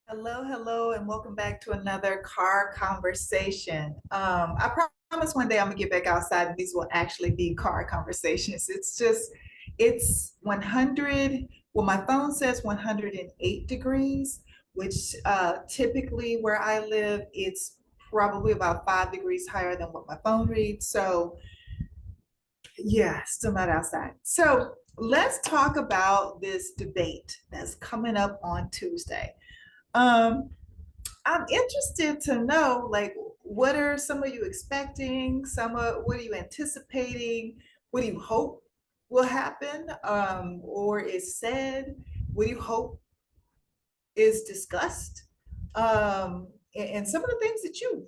Hello, hello, and welcome back to another car conversation. I promise one day I'm gonna get back outside and these will actually be car conversations. It's 100. Well, my phone says 108 degrees, which typically where I live, it's probably about 5 degrees higher than what my phone reads. So, yeah, still not outside. So, let's talk about this debate that's coming up on Tuesday. Um, I'm interested to know, like, what are some of you expecting? What are you anticipating? What do you hope will happen, or is said? What do you hope is discussed? And some of the things that you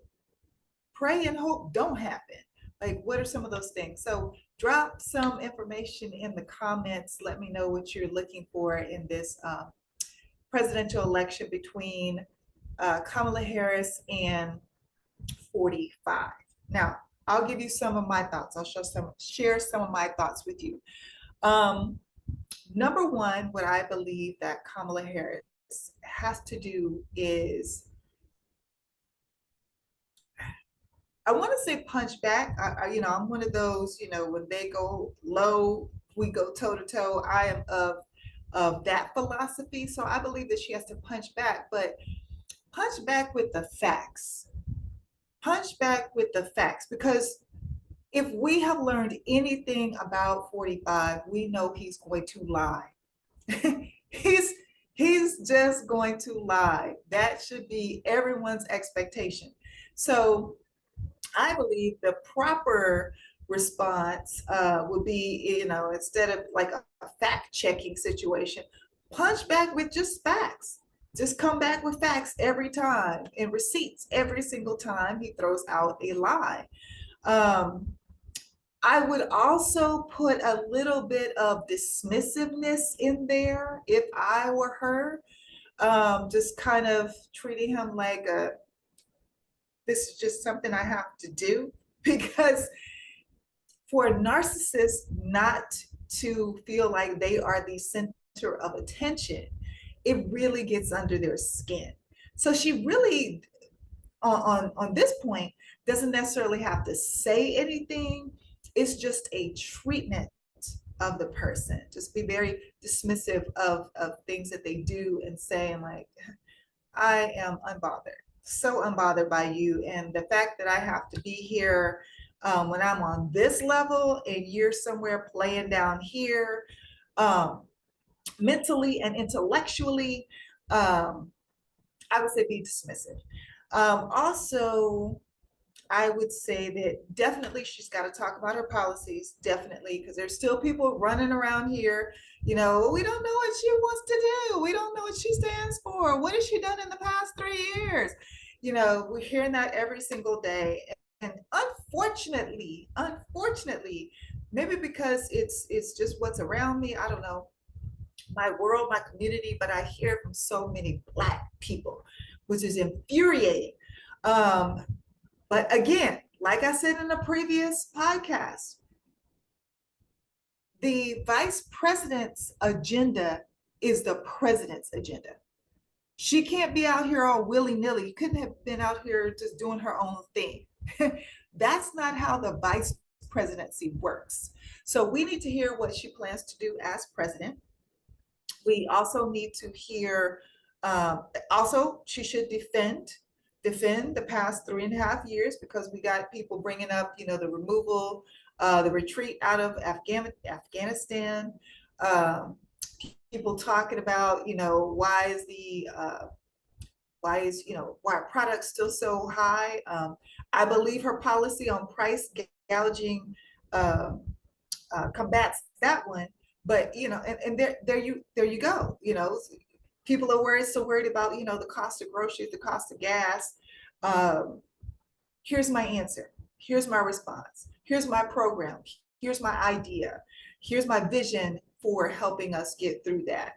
pray and hope don't happen. Like, what are some of those things? So, drop some information in the comments. Let me know what you're looking for in this presidential election between Kamala Harris and 45. Now, I'll give you some of my thoughts. Share some of my thoughts with you. Um, Number one, what I believe that Kamala Harris has to do is, I want to say punch back. I'm one of those, when they go low, we go toe to toe. I am of that philosophy. So I believe that she has to punch back, but punch back with the facts. Punch back with the facts, because if we have learned anything about 45, we know he's going to lie. he's he's just going to lie. That should be everyone's expectation. So I believe the proper response would be, instead of like a fact checking situation, punch back with just facts. Just come back with facts every time and receipts every single time he throws out a lie. Um, I would also put a little bit of dismissiveness in there if I were her, just kind of treating him like this is just something I have to do. Because for a narcissist not to feel like they are the center of attention, it really gets under their skin. So she really, on this point, doesn't necessarily have to say anything. It's just a treatment of the person. Just be very dismissive of things that they do and saying, like, I am unbothered, so unbothered by you. And the fact that I have to be here when I'm on this level and you're somewhere playing down here, um, mentally and intellectually, I would say be dismissive. Also, I would say that definitely she's got to talk about her policies, definitely, because there's still people running around here. We don't know what she wants to do. We don't know what she stands for. What has she done in the past 3 years? We're hearing that every single day. And unfortunately, maybe because it's just what's around me, I don't know, my world, my community, but I hear from so many Black people, which is infuriating. Um, but again, like I said in a previous podcast, the vice president's agenda is the president's agenda. She can't be out here all willy-nilly. You couldn't have been out here just doing her own thing. That's not how the vice presidency works. So we need to hear what she plans to do as president. We also need to hear, also, she should defend the past 3.5 years, because we got people bringing up, the removal, the retreat out of Afghanistan. Um, People talking about, why are products still so high? I believe her policy on price gouging um, combats that one. But and there you go. People are worried about the cost of groceries, the cost of gas. Um, Here's my answer. Here's my response. Here's my program. Here's my idea. Here's my vision for helping us get through that.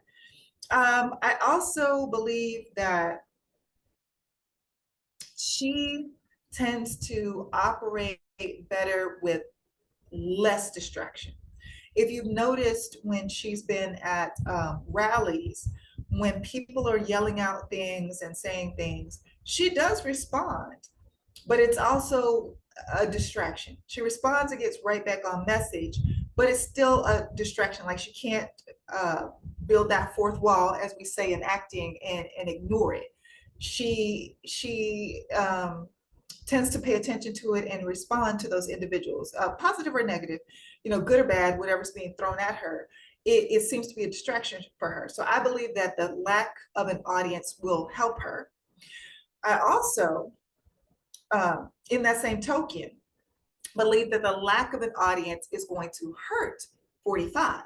I also believe that she tends to operate better with less distraction. If you've noticed when she's been at rallies, when people are yelling out things and saying things, she does respond, but it's also a distraction. She responds and gets right back on message, but it's still a distraction. Like she can't uh, build that fourth wall, as we say in acting, and ignore it. She tends to pay attention to it and respond to those individuals, positive or negative, good or bad, whatever's being thrown at her. It seems to be a distraction for her. So I believe that the lack of an audience will help her. I also, in that same token, believe that the lack of an audience is going to hurt 45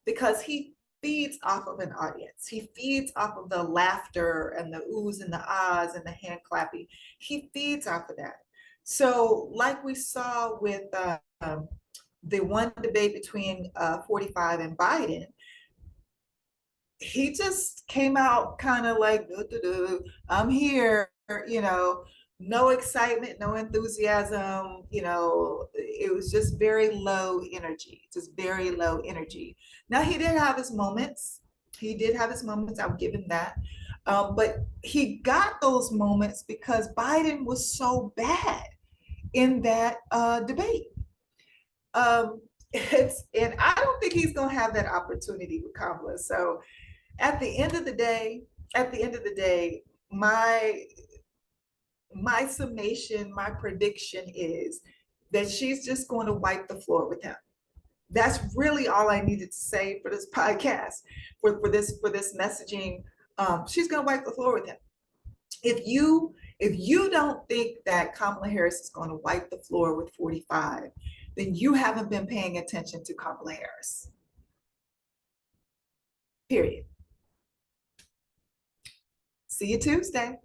because he feeds off of an audience. He feeds off of the laughter and the oohs and the ahs and the hand clapping. He feeds off of that. So, like we saw with the one debate between 45 and Biden, he just came out kind of like, I'm here, no excitement, no enthusiasm, it was just very low energy, just very low energy. Now, he did have his moments. He did have his moments. I'll give him that. But he got those moments because Biden was so bad in that debate. And I don't think he's going to have that opportunity with Kamala. So, at the end of the day, my summation, my prediction is that she's just going to wipe the floor with him. That's really all I needed to say for this podcast, for this messaging. She's going to wipe the floor with him. If you don't think that Kamala Harris is going to wipe the floor with 45, then you haven't been paying attention to Kamala Harris. Period. See you Tuesday.